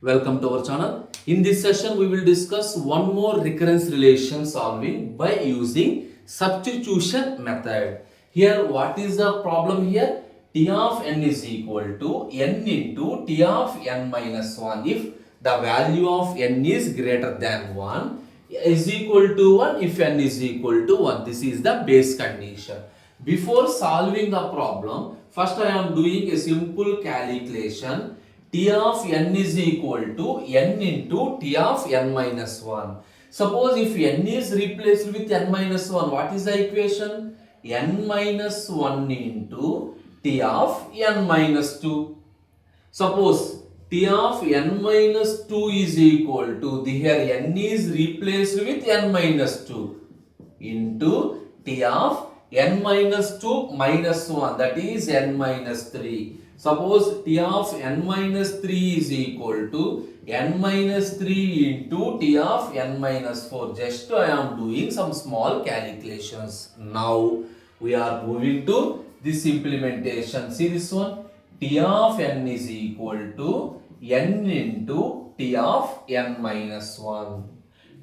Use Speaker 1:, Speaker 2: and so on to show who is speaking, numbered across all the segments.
Speaker 1: Welcome to our channel. In this session, we will discuss one more recurrence relation solving by using substitution method. Here, what is the problem here? T of n is equal to n into T of n minus 1 if the value of n is greater than 1 is equal to 1 if n is equal to 1. This is the base condition. Before solving the problem, first I am doing a simple calculation. T of n is equal to n into T of n minus 1. Suppose if n is replaced with n minus 1, what is the equation? N minus 1 into T of n minus 2. Suppose T of n minus 2 is equal to, here n is replaced with n minus 2 into T of n minus 2 minus 1, that is n minus 3. Suppose T of n minus 3 is equal to n minus 3 into T of n minus 4. Just I am doing some small calculations. Now we are moving to this implementation. See this one. T of n is equal to n into T of n minus 1.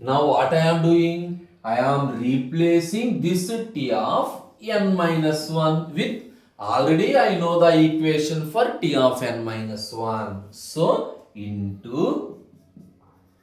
Speaker 1: Now what I am doing? I am replacing this T of n minus 1 with, already I know the equation for T of n minus 1. So, into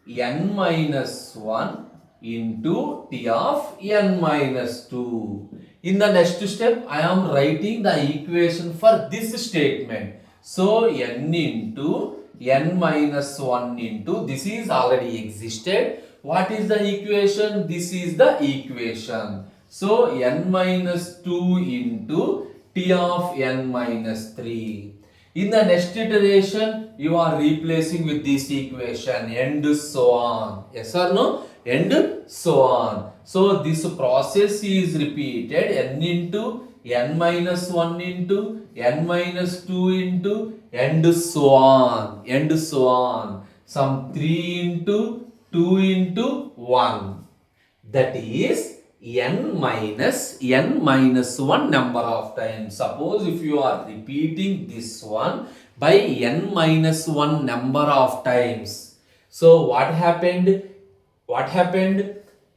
Speaker 1: n minus 1 into T of n minus 2. In the next step, I am writing the equation for this statement. So, n into n minus 1 into, this is already existed. What is the equation? This is the equation. So, n minus 2 into T of n minus 3. In the next iteration, you are replacing with this equation and so on. Yes or no? And so on. So, this process is repeated. N into n minus 1 into n minus 2 into and so on. And so on. Some 3 into 2 into 1. That is n minus 1 number of times. Suppose if you are repeating this one by n minus 1 number of times. So what happened?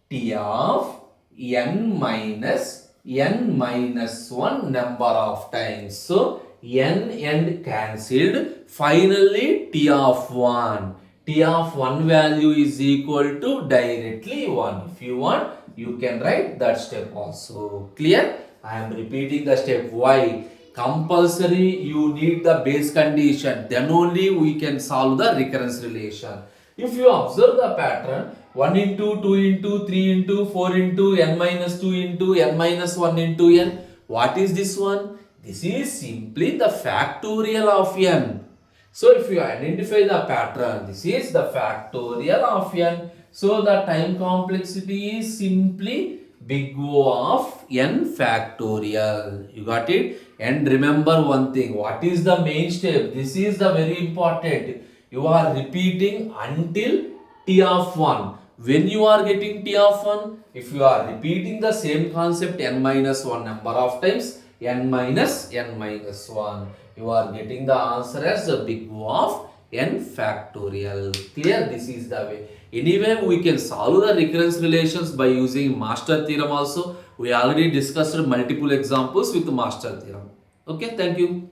Speaker 1: T of n minus 1 number of times. So n and cancelled. Finally T of 1. T of 1 value is equal to directly 1. If you want, you can write that step also. Clear? I am repeating the step. Why? Compulsory you need the base condition. Then only we can solve the recurrence relation. If you observe the pattern, 1 into 2 into 3 into 4 into n minus 2 into n minus 1 into n. What is this one? This is simply the factorial of n. So if you identify the pattern, this is the factorial of n. So the time complexity is simply big O of n factorial. You got it? And remember one thing. What is the main step? This is the very important. You are repeating until T of 1. When you are getting T of 1, if you are repeating the same concept n minus 1 number of times, n minus 1, you are getting the answer as the big O of n factorial. Clear? This is the way. Anyway, we can solve the recurrence relations by using master theorem also. We already discussed multiple examples with master theorem. Okay, thank you.